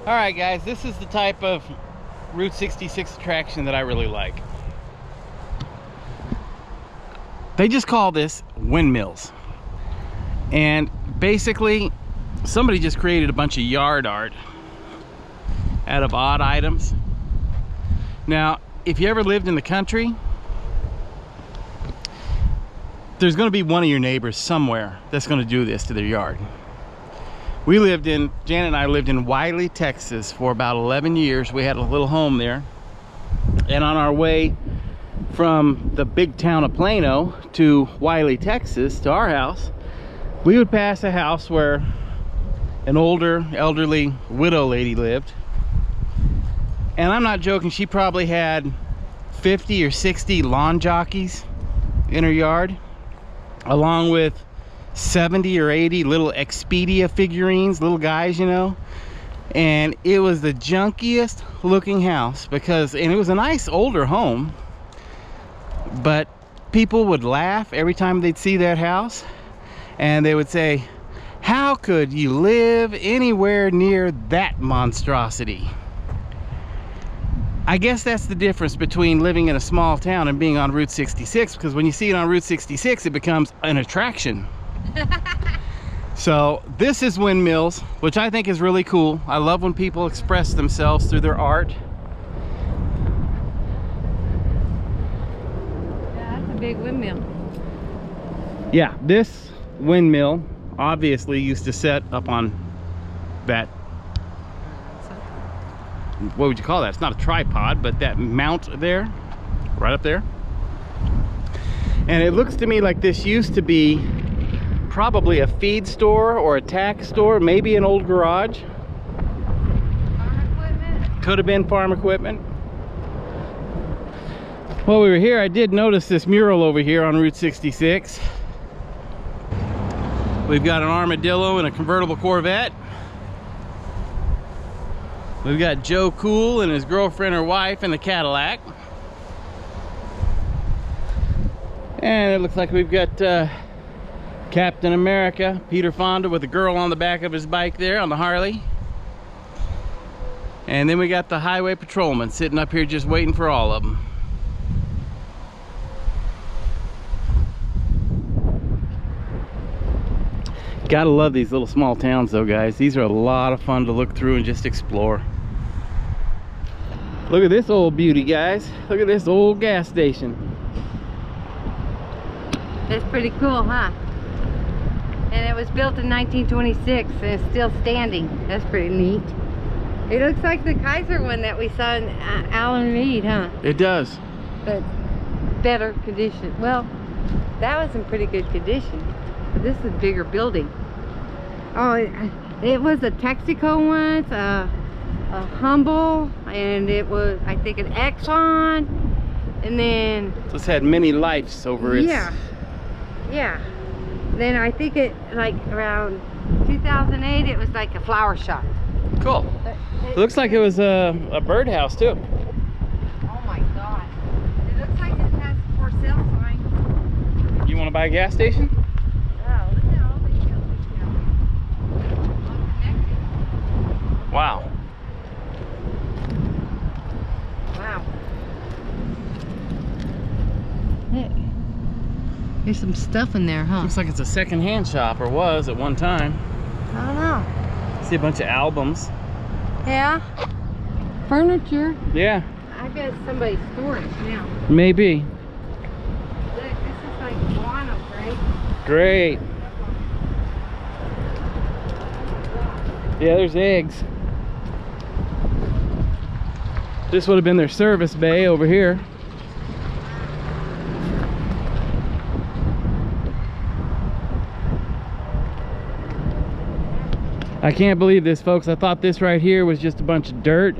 All right, guys, this is the type of Route 66 attraction that I really like. They just call this Windmills. And basically, somebody just created a bunch of yard art out of odd items. Now, if you ever lived in the country, there's going to be one of your neighbors somewhere that's going to do this to their yard. Janet and I lived in Wiley, Texas for about 11 years. We had a little home there. And on our way from the big town of Plano to Wiley, Texas, to our house, we would pass a house where an older, elderly widow lady lived. And I'm not joking, she probably had 50 or 60 lawn jockeys in her yard, along with 70 or 80 little Expedia figurines, little guys, you know. And it was the junkiest looking house and it was a nice older home, but people would laugh every time they'd see that house, and they would say, how could you live anywhere near that monstrosity? I guess that's the difference between living in a small town and being on Route 66, because when you see it on Route 66, it becomes an attraction. So this is Windmills, which I think is really cool. I love when people express themselves through their art. Yeah, that's a big windmill. Yeah, this windmill obviously used to set up on that, what would you call that? It's not a tripod, but that mount there, right up there. And it looks to me like this used to be probably a feed store or a tack store, maybe an old garage. Farm equipment? Could have been farm equipment. While we were here, I did notice this mural over here on Route 66. We've got an armadillo and a convertible Corvette. We've got Joe Cool and his girlfriend or wife in the Cadillac. And it looks like we've got Captain America, Peter Fonda, with a girl on the back of his bike there on the Harley. And then we got the highway patrolman sitting up here just waiting for all of them. Gotta love these little small towns though, guys. These are a lot of fun to look through and just explore. Look at this old beauty, guys. Look at this old gas station. That's pretty cool, huh? And it was built in 1926 and it's still standing. That's pretty neat. It looks like the Kaiser one that we saw in Allen Reed, huh? It does. But better condition. Well, that was in pretty good condition. But this is a bigger building. Oh, it was a Texaco once, a Humble, and it was, I think, an Exxon, and then... So it's had many lives over its... Yeah. Then I think it, like, around 2008, it was like a flower shop. Cool. It looks like it was a birdhouse, too. Oh, my God. It looks like it has a for sale sign. You want to buy a gas station? Oh, look at all these buildings now. All connected. Wow. Wow. Hey, there's some stuff in there, huh? Looks like it's a second-hand shop, or was at one time. I don't know. See a bunch of albums. Yeah. Furniture. Yeah. I bet somebody's storage now. Maybe. Look, this is like guano, right? Great. Yeah, there's eggs. This would have been their service bay over here. I can't believe this, folks. I thought this right here was just a bunch of dirt.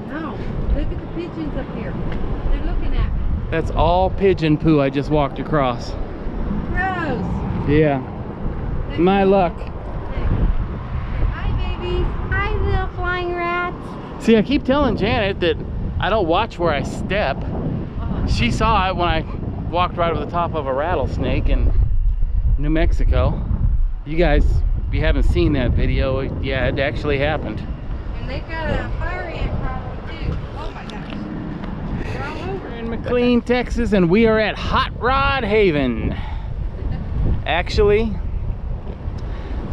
No, look at the pigeons up here. They're looking at me. That's all pigeon poo I just walked across. Gross. Yeah. My luck. Hi, babies. Hi, little flying rats. See, I keep telling Janet that I don't watch where I step. She saw it when I walked right over the top of a rattlesnake in New Mexico. You guys, if you haven't seen that video, yeah, it actually happened. And And they've got a fire ant problem too. Oh my gosh. They're all over. We're in Mclean, Texas, and we are at Hot Rod Haven. Actually,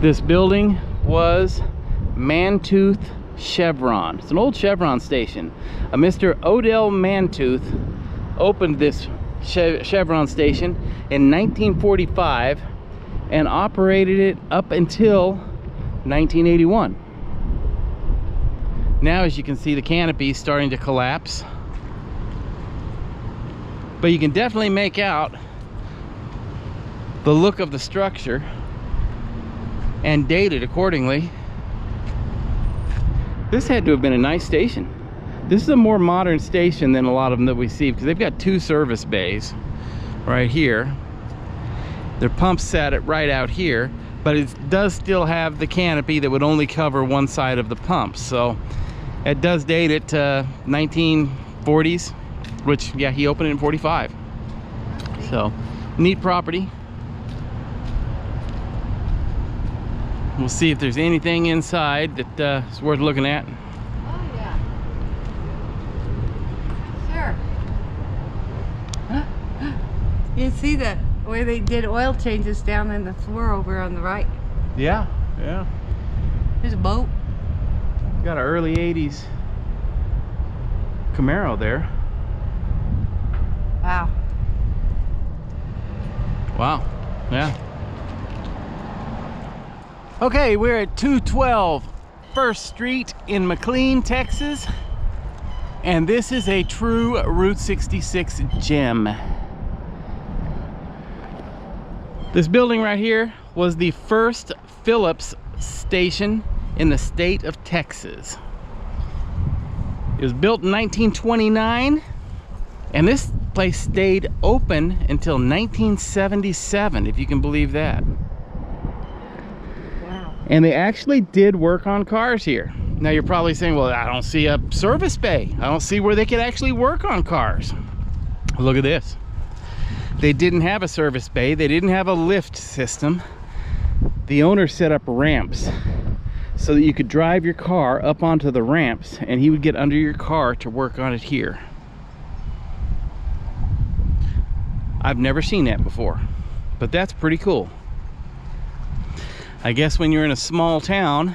this building was Mantooth Chevron. It's an old Chevron station. A Mr. Odell Mantooth opened this Chevron station in 1945 and operated it up until 1981. Now, as you can see, the canopy is starting to collapse, but you can definitely make out the look of the structure and date it accordingly. This had to have been a nice station. This is a more modern station than a lot of them that we see, because they've got 2 service bays right here. Their pumps sat it right out here, but it does still have the canopy that would only cover one side of the pump. So it does date it to 1940s, which, yeah, he opened it in 45. So neat property. We'll see if there's anything inside that is worth looking at. Oh yeah. Sure. You see that where they did oil changes down in the floor over on the right? Yeah, yeah. There's a boat. Got an early 80s Camaro there. Wow. Wow, yeah. Okay, we're at 212 First Street in Mclean, Texas. And this is a true Route 66 gem. This building right here was the first Phillips station in the state of Texas. It was built in 1929, and this place stayed open until 1977, if you can believe that. Wow. And they actually did work on cars here. Now you're probably saying, well, I don't see a service bay. I don't see where they could actually work on cars. Look at this. They didn't have a service bay. They didn't have a lift system. The owner set up ramps so that you could drive your car up onto the ramps, and he would get under your car to work on it here. I've never seen that before, but that's pretty cool. I guess when you're in a small town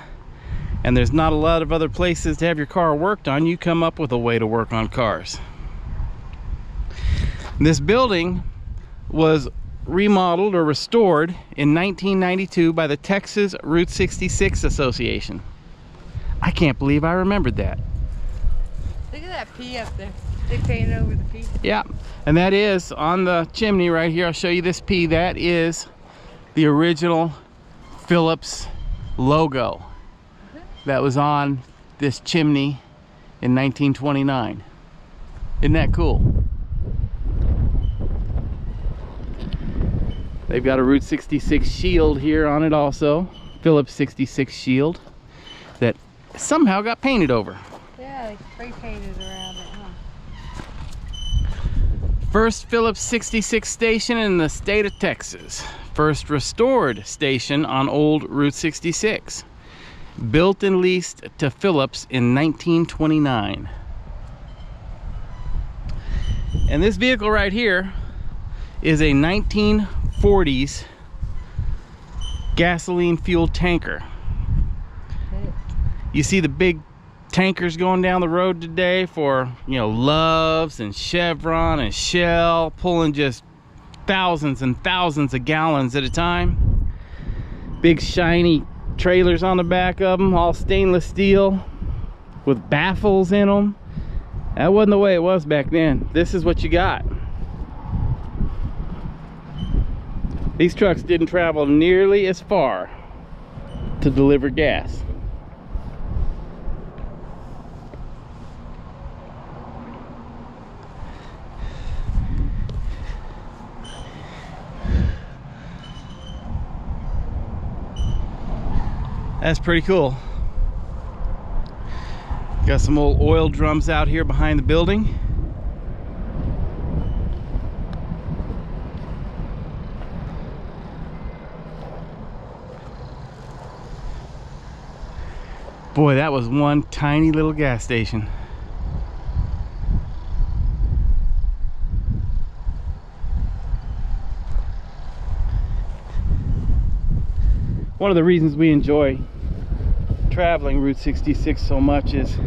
and there's not a lot of other places to have your car worked on, you come up with a way to work on cars. This building was remodeled or restored in 1992 by the Texas Route 66 Association. I can't believe I remembered that. Look at that P up there. They painted over the P. Yeah, and that is on the chimney right here. I'll show you this P. That is the original Phillips logo that was on this chimney in 1929. Isn't that cool? They've got a Route 66 shield here on it also. Phillips 66 shield that somehow got painted over. Yeah, they spray painted around it, huh? First Phillips 66 station in the state of Texas. First restored station on old Route 66. Built and leased to Phillips in 1929. And this vehicle right here is a 1940s gasoline fueled tanker. You see the big tankers going down the road today for, you know, Love's and Chevron and Shell, pulling just thousands and thousands of gallons at a time. Big shiny trailers on the back of them, all stainless steel with baffles in them. That wasn't the way it was back then. This is what you got. These trucks didn't travel nearly as far to deliver gas. That's pretty cool. Got some old oil drums out here behind the building. Boy, that was one tiny little gas station. One of the reasons we enjoy traveling Route 66 so much is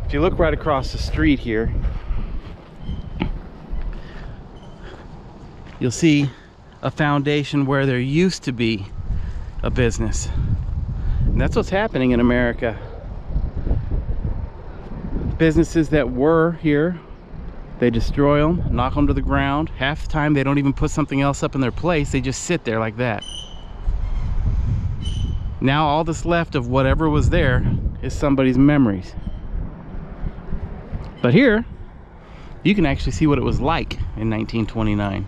if you look right across the street here, you'll see a foundation where there used to be a business. And that's what's happening in America. Businesses that were here, they destroy them, knock them to the ground. Half the time they don't even put something else up in their place, they just sit there like that. Now all that's left of whatever was there is somebody's memories. But here, you can actually see what it was like in 1929.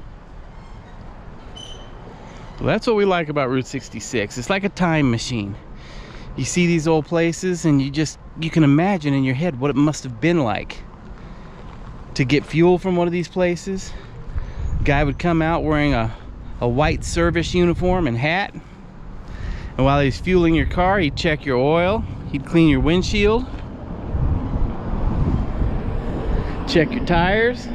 Well, that's what we like about Route 66. It's like a time machine. You see these old places and you can imagine in your head what it must have been like to get fuel from one of these places. A guy would come out wearing a white service uniform and hat. And while he's fueling your car, he'd check your oil, he'd clean your windshield, check your tires.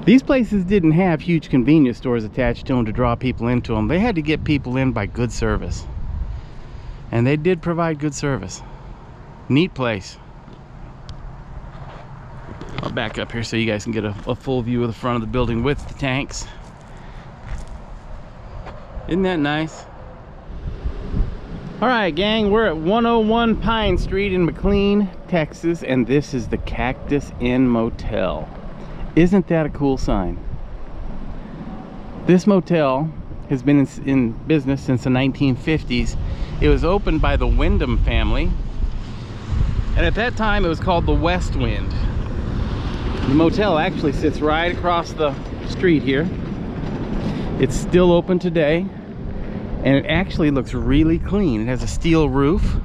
These places didn't have huge convenience stores attached to them to draw people into them. They had to get people in by good service. And they did provide good service. Neat place. I'll back up here so you guys can get a full view of the front of the building with the tanks. Isn't that nice? All right, gang, we're at 101 Pine Street in Mclean, Texas, and this is the Cactus Inn Motel. Isn't that a cool sign? This motel has been in business since the 1950s. It was opened by the Wyndham family, and at that time it was called the West Wind. The motel actually sits right across the street here. It's still open today. And it actually looks really clean. It has a steel roof.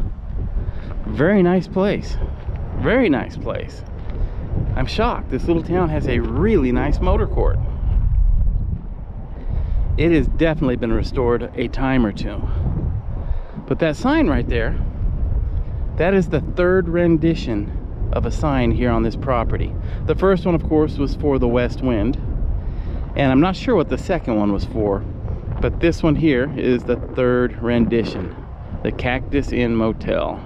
Very nice place. Very nice place. I'm shocked. This little town has a really nice motor court. It has definitely been restored a time or two. But that sign right there, that is the third rendition of a sign here on this property. The first one, of course, was for the West Wind. And I'm not sure what the second one was for. But this one here is the third rendition, the Cactus Inn Motel.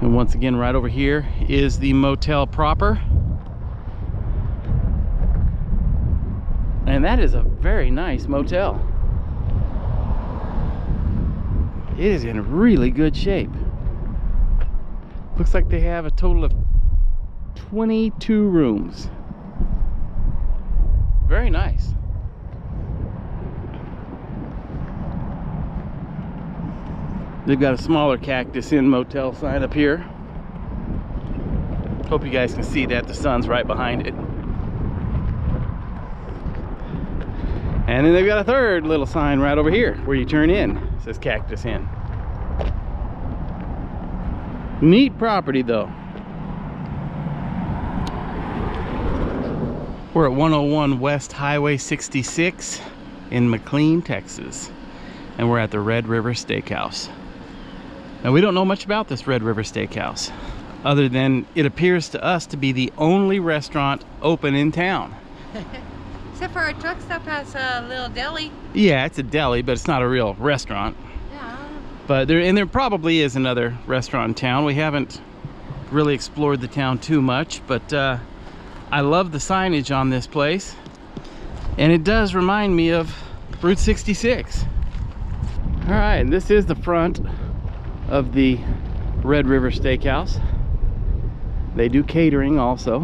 And once again, right over here is the motel proper. And that is a very nice motel. It is in really good shape. Looks like they have a total of 22 rooms. Very nice. They've got a smaller Cactus Inn Motel sign up here. Hope you guys can see that. The sun's right behind it. And then they've got a third little sign right over here where you turn in. It says Cactus Inn. Neat property though. We're at 101 West Highway 66 in Mclean, Texas. And we're at the Red River Steakhouse. Now, we don't know much about this Red River Steakhouse, other than it appears to us to be the only restaurant open in town. Except for our truck stop has a little deli. Yeah, it's a deli, but it's not a real restaurant. Yeah. But there probably is another restaurant in town. We haven't really explored the town too much, but I love the signage on this place. And it does remind me of Route 66. All right, and this is the front of the Red River Steakhouse. They do catering also.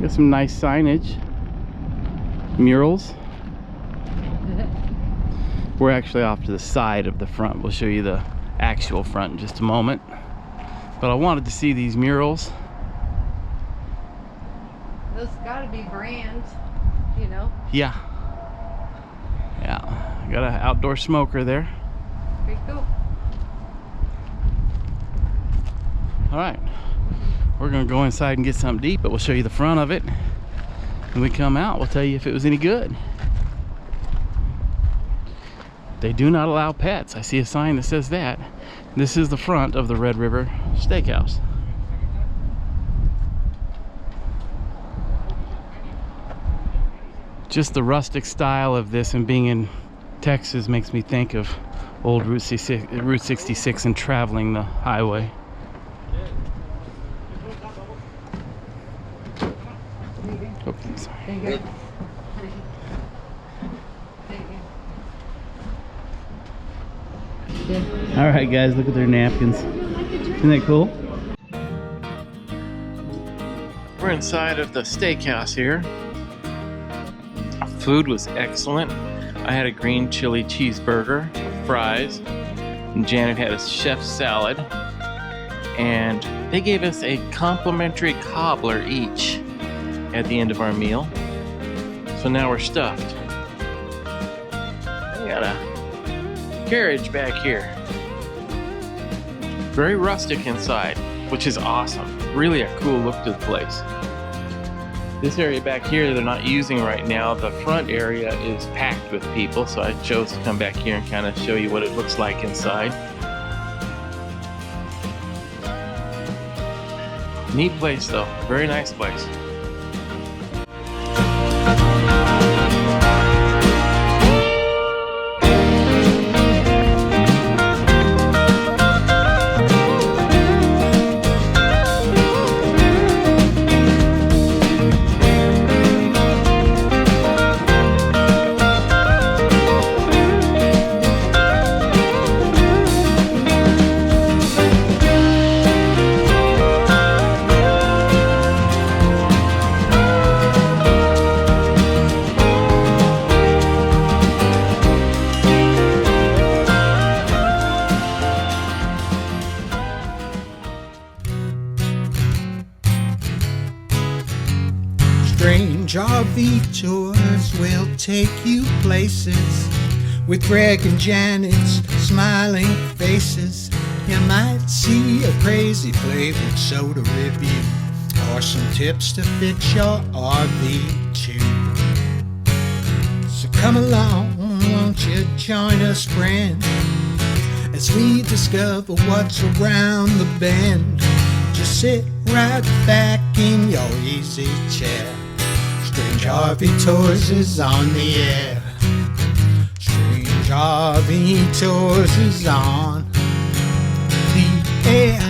Got some nice signage, murals. We're actually off to the side of the front. We'll show you the actual front in just a moment. But I wanted to see these murals. Those gotta be brands, you know. Yeah. Yeah. Got an outdoor smoker there. Pretty cool. All right, we're gonna go inside and get something to eat, but we'll show you the front of it. When we come out, we'll tell you if it was any good. They do not allow pets. I see a sign that says that. This is the front of the Red River Steakhouse. Just the rustic style of this and being in Texas makes me think of old Route 66 and traveling the highway. Oh, sorry. There you go. All right, guys, look at their napkins. Isn't that cool? We're inside of the steakhouse here. Food was excellent. I had a green chili cheeseburger, fries, and Janet had a chef's salad. And they gave us a complimentary cobbler each at the end of our meal. So now we're stuffed. We got a carriage back here. Very rustic inside, which is awesome. Really a cool look to the place. This area back here they're not using right now. The front area is packed with people, so I chose to come back here and kind of show you what it looks like inside. Neat place though, very nice place. Strange RV tours will take you places with Greg and Janet's smiling faces. You might see a crazy flavored soda review or some tips to fix your RV too. So come along, won't you join us, friend, as we discover what's around the bend. Just sit right back in your easy chair. Strange RV Tours is on the air. Strange RV Tours is on the air.